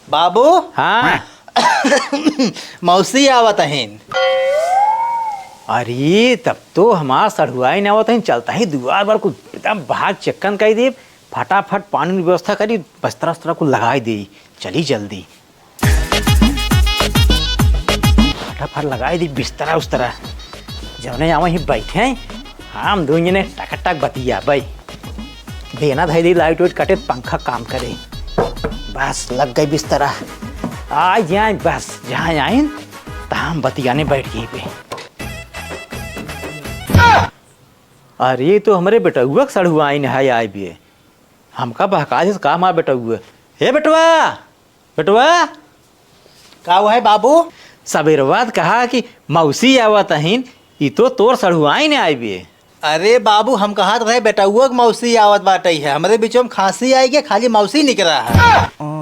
बाबू। हाँ। मौसी आवत हैं। अरे तब तो हमारा सढ़ुआ ही ना होता है, चलता ही दुआर बार को एकदम भाग चक्कन कर दे, फटाफट पानी की व्यवस्था करी, बस्तरा वस्तरा को लगाई दे, चली जल्दी फटाफट लगाई दी बिस्तरा उस्तरा। जौने आवा ही बैठे हम दो जने टक टक बतिया भाई, देना धाई दी लाइट वाइट कटे, पंखा काम करे, बस लग गई बिस्तरा। आ जाए बस जहाँ आए तहाँ बतियाने बैठ गई पे। अरे तो हमारे बेटुआ सड़ुआ आई नहाई आई भी है, हमका बहका से कहा हमारा बेटुआ, हे बेटुआ बेटुआ का हुआ है बाबू? सवेर बाद कहा कि मौसी आवत अहिन, ई तो तोर सड़ुआ ही ने आई भी है। अरे बाबू हम कहा रहे बेटुआ मौसी आवत बाटे है, हमारे बीचों में खांसी आई के खाली मौसी निकल रहा है।